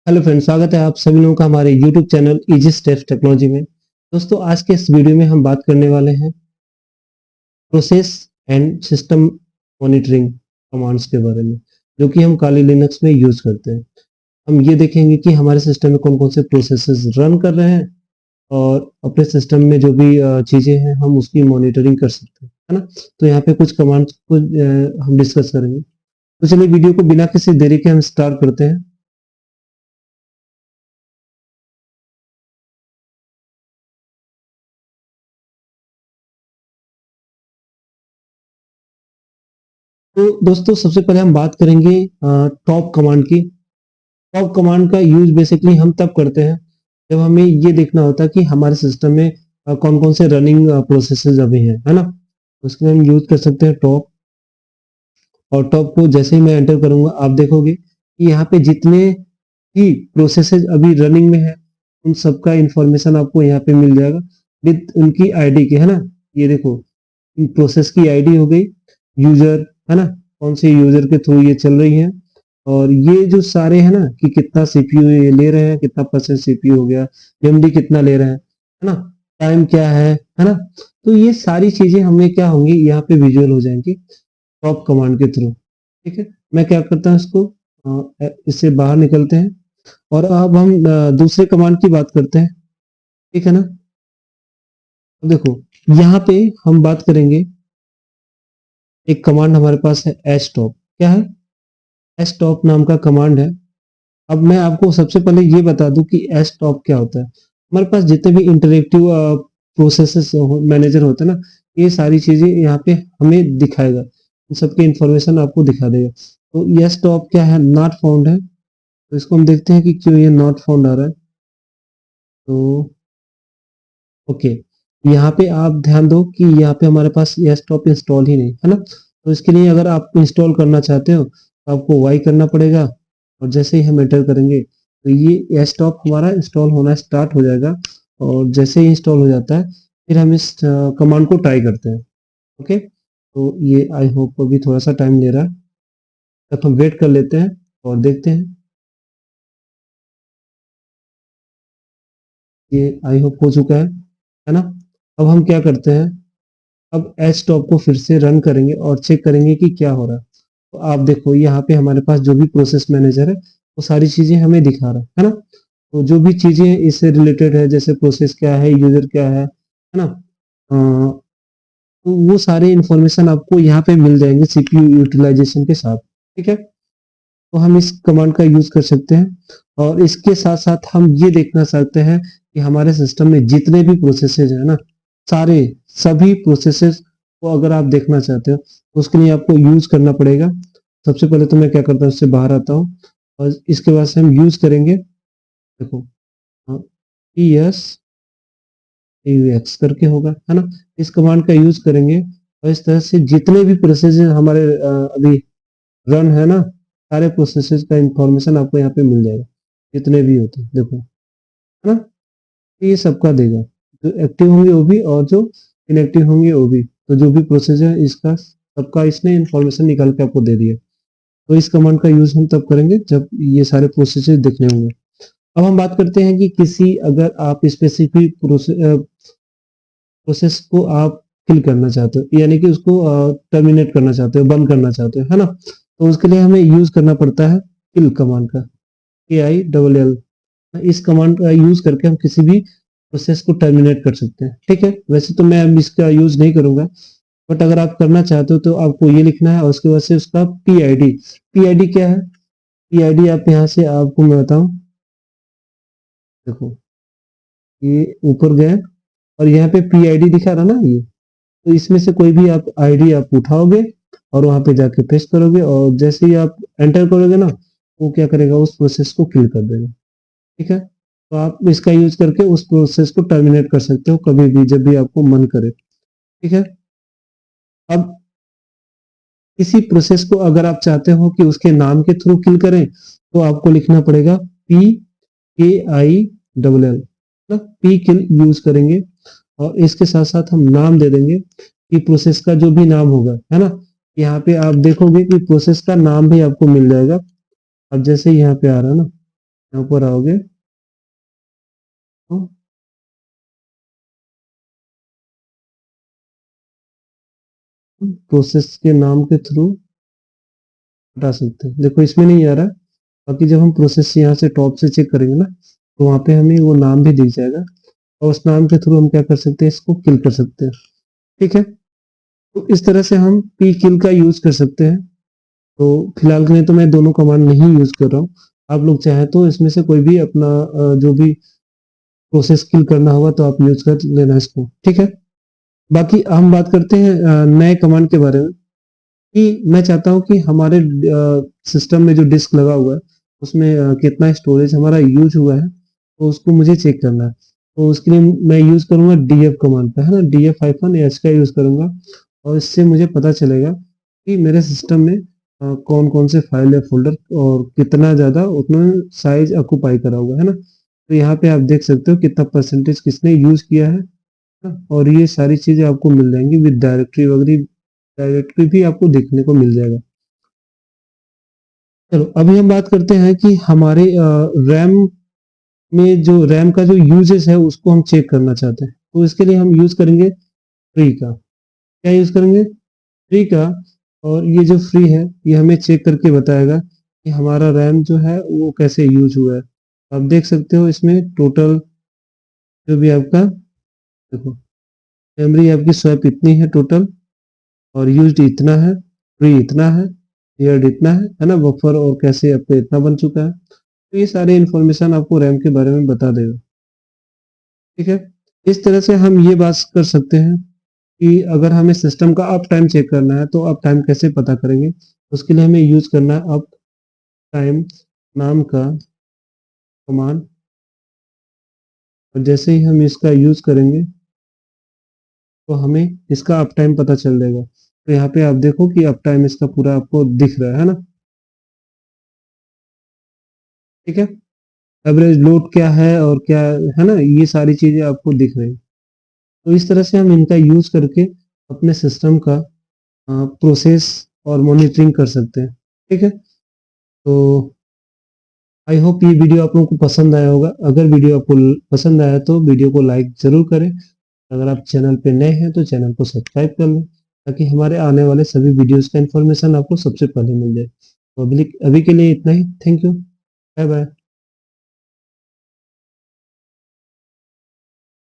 Hello friends, स्वागत है आप सभी लोगों का हमारे YouTube channel easy steps technology में। दोस्तों, आज के इस वीडियो में हम बात करने वाले हैं process and system monitoring commands के बारे में, जो कि हम काली लिनक्स में यूज करते हैं। हम ये देखेंगे कि हमारे सिस्टम में कौन कौन से प्रोसेसेस रन कर रहे हैं और अपने सिस्टम में जो भी चीजें हैं हम उसकी मॉनिटरिंग कर सकते हैं, है ना। तो यहाँ पे कुछ कमांड्स को हम डिस्कस करेंगे। तो चलिए वीडियो को बिना किसी देरी के हम स्टार्ट करते हैं। तो दोस्तों, सबसे पहले हम बात करेंगे टॉप कमांड की। टॉप कमांड का यूज बेसिकली हम तब करते हैं जब हमें ये देखना होता है कि हमारे सिस्टम में कौन कौन से रनिंग प्रोसेसेस अभी हैं, है ना। उसके लिए हम यूज कर सकते हैं टॉप। और टॉप को जैसे ही मैं एंटर करूंगा आप देखोगे कि यहाँ पे जितने भी प्रोसेसेस अभी रनिंग में है उन सबका इंफॉर्मेशन आपको यहाँ पे मिल जाएगा विद उनकी आईडी के, है ना। ये देखो, प्रोसेस की आईडी हो गई, यूजर, है ना, कौन से यूजर के थ्रू ये चल रही है, और ये जो सारे है ना कि कितना सीपीयू ये ले रहे हैं, कितना परसेंट सीपीयू हो गया, मेमोरी कितना ले रहे हैं, है ना, टाइम क्या है ना। तो ये सारी चीजें हमें क्या होंगी यहाँ पे विजुअल हो जाएंगी टॉप कमांड के थ्रू। ठीक है, मैं क्या करता हूँ इसको इससे बाहर निकलते हैं और अब हम दूसरे कमांड की बात करते हैं। ठीक है ना। अब देखो, यहाँ पे हम बात करेंगे, एक कमांड हमारे पास है stop। क्या है? stop नाम का कमांड है। अब मैं आपको सबसे पहले ये बता दूं कि stop क्या होता है। हमारे पास जितने भी इंटरेक्टिव प्रोसेसेस मैनेजर होते हैं ना, ये सारी चीजें यहाँ पे हमें दिखाएगा, इन सबकी इंफॉर्मेशन आपको दिखा देगा। तो ये stop क्या है? नॉट फाउंड है। तो इसको हम देखते हैं कि क्यों ये नॉट फाउंड आ रहा है। तो ओके, यहाँ पे आप ध्यान दो कि यहाँ पे हमारे पास ये स्टॉप इंस्टॉल ही नहीं है ना। तो इसके लिए अगर आप इंस्टॉल करना चाहते हो तो आपको वाई करना पड़ेगा, और जैसे ही हम एंटर करेंगे तो ये स्टॉप हमारा इंस्टॉल होना स्टार्ट हो जाएगा। और जैसे ही इंस्टॉल हो जाता है फिर हम इस कमांड को ट्राई करते हैं। ओके, तो ये आई होप अभी थोड़ा सा टाइम ले रहा है, तब हम वेट कर लेते हैं और देखते हैं। ये आई होप हो चुका है ना। अब हम क्या करते हैं, अब एच टॉप को फिर से रन करेंगे और चेक करेंगे कि क्या हो रहा है। तो आप देखो यहाँ पे हमारे पास जो भी प्रोसेस मैनेजर है वो सारी चीजें हमें दिखा रहा है ना। तो जो भी चीजें इससे रिलेटेड है, जैसे प्रोसेस क्या है, यूजर क्या है ना, तो वो सारे इंफॉर्मेशन आपको यहाँ पे मिल जाएंगे सीपीयू यूटिलाइजेशन के साथ। ठीक है, तो हम इस कमांड का यूज कर सकते हैं। और इसके साथ साथ हम ये देखना चाहते हैं कि हमारे सिस्टम में जितने भी प्रोसेसेस है ना, सारे सभी प्रोसेसेस को अगर आप देखना चाहते हो तो उसके लिए आपको यूज करना पड़ेगा। सबसे पहले तो मैं क्या करता हूँ, उससे बाहर आता हूँ और इसके बाद से हम यूज करेंगे। देखो, पी एस एक्स करके होगा, है ना। इस कमांड का यूज करेंगे और इस तरह से जितने भी प्रोसेसेस हमारे अभी रन है ना, सारे प्रोसेसेस का इंफॉर्मेशन आपको यहाँ पे मिल जाएगा, जितने भी होते हैं, देखो, है ना। ये सबका देगा, जो एक्टिव होंगे वो भी और जो इनएक्टिव होंगे वो भी। तो जो भी प्रोसेस है इसका सबका इसने इंफॉर्मेशन निकाल के आपको दे दिया। तो इस कमांड का यूज हम तब करेंगे जब ये सारे प्रोसेसेस दिखने होंगे। अब हम बात करते हैं कि किसी अगर आप स्पेसिफिक प्रोसेस को आप किल करना चाहते हो, यानी कि उसको टर्मिनेट करना चाहते हो, बंद करना चाहते हो, है ना। तो उसके लिए हमें यूज करना पड़ता है किल कमांड का, KILL। इस कमांड का यूज करके हम किसी भी प्रोसेस को टर्मिनेट कर सकते हैं। ठीक है, वैसे तो मैं अब इसका यूज नहीं करूंगा, बट अगर आप करना चाहते हो तो आपको ये लिखना है और उसके बाद से उसका PID। PID क्या है? PID आप यहाँ से आपको मैं बताऊं, देखो, ये ऊपर गए और यहाँ पे PID दिखा रहा ना, ये तो इसमें से कोई भी आप आईडी आप उठाओगे और वहां पे जाके पेस्ट करोगे, और जैसे ही आप एंटर करोगे ना, वो क्या करेगा, उस प्रोसेस को किल कर देगा। ठीक है, तो आप इसका यूज करके उस प्रोसेस को टर्मिनेट कर सकते हो कभी भी जब भी आपको मन करे। ठीक है, अब किसी प्रोसेस को अगर आप चाहते हो कि उसके नाम के थ्रू किल करें तो आपको लिखना पड़ेगा PKILL, ना, पी किल यूज करेंगे। और इसके साथ साथ हम नाम दे देंगे कि प्रोसेस का जो भी नाम होगा, है ना। यहाँ पे आप देखोगे कि प्रोसेस का नाम भी आपको मिल जाएगा। अब जैसे यहाँ पे आ रहा है ना, यहाँ पर आओगे तो प्रोसेस के नाम के थ्रू हटा सकते हैं। देखो इसमें नहीं आ रहा, बाकी जब हम प्रोसेस यहाँ से टॉप से चेक करेंगे ना, तो वहाँ पे हमें वो नाम भी दिख जाएगा और उस नाम के थ्रू हम क्या कर सकते हैं, इसको किल कर सकते हैं। ठीक है, तो इस तरह से हम पी किल का यूज कर सकते हैं। तो फिलहाल के लिए तो मैं दोनों कमांड नहीं यूज कर रहा हूँ। आप लोग चाहे तो इसमें से कोई भी अपना जो भी प्रोसेस किल करना होगा तो आप यूज कर लेना इसको। ठीक है, बाकी हम बात करते हैं नए कमांड के बारे में, कि मैं चाहता हूं कि हमारे सिस्टम में जो डिस्क लगा हुआ है उसमें कितना स्टोरेज हमारा यूज हुआ है, तो उसको मुझे चेक करना है। तो उसके लिए मैं यूज करूंगा डीएफ कमांड का, है ना, df-h का यूज करूंगा और इससे मुझे पता चलेगा कि मेरे सिस्टम में कौन कौन से फाइल या फोल्डर और कितना ज्यादा उतना साइज ऑक्यूपाई करा हुआ है ना। तो यहाँ पे आप देख सकते हो कितना परसेंटेज किसने यूज किया है ना? और ये सारी चीजें आपको मिल जाएंगी विद डायरेक्टरी वगैरह, डायरेक्टरी भी आपको देखने को मिल जाएगा। चलो अभी हम बात करते हैं कि हमारे रैम में जो रैम का जो यूजेस है उसको हम चेक करना चाहते हैं। तो इसके लिए हम यूज करेंगे फ्री का। क्या यूज करेंगे? फ्री का। और ये जो फ्री है ये हमें चेक करके बताएगा कि हमारा रैम जो है वो कैसे यूज हुआ है। आप देख सकते हो इसमें टोटल जो भी आपका, देखो मेमोरी आपकी स्वैप इतनी है टोटल, और यूज्ड इतना है, फ्री इतना है, शेयर्ड इतना है ना, बफर और कैसे आपका इतना बन चुका है। तो ये सारे इन्फॉर्मेशन आपको रैम के बारे में बता देगा। ठीक है, इस तरह से हम ये बात कर सकते हैं कि अगर हमें सिस्टम का अप टाइम चेक करना है तो अप टाइम कैसे पता करेंगे। उसके लिए हमें यूज करना है अप टाइम नाम का कमांड, और जैसे ही हम इसका यूज करेंगे तो हमें इसका अप टाइम पता चल जाएगा। तो यहाँ पे आप देखो कि अप टाइम इसका पूरा आपको दिख रहा है ना। ठीक है, एवरेज लोड क्या है और क्या है ना, ये सारी चीजें आपको दिख रही हैं। तो इस तरह से हम इनका यूज करके अपने सिस्टम का प्रोसेस और मॉनिटरिंग कर सकते हैं। ठीक है, तो आई होप ये वीडियो आप लोगों को पसंद आया होगा। अगर वीडियो आपको पसंद आया तो वीडियो को लाइक जरूर करें। अगर आप चैनल पे नए हैं तो चैनल को सब्सक्राइब कर लें, ताकि हमारे आने वाले सभी वीडियोस का इन्फॉर्मेशन आपको सबसे पहले मिल जाए। तो अभी के लिए इतना ही। Thank you, bye bye.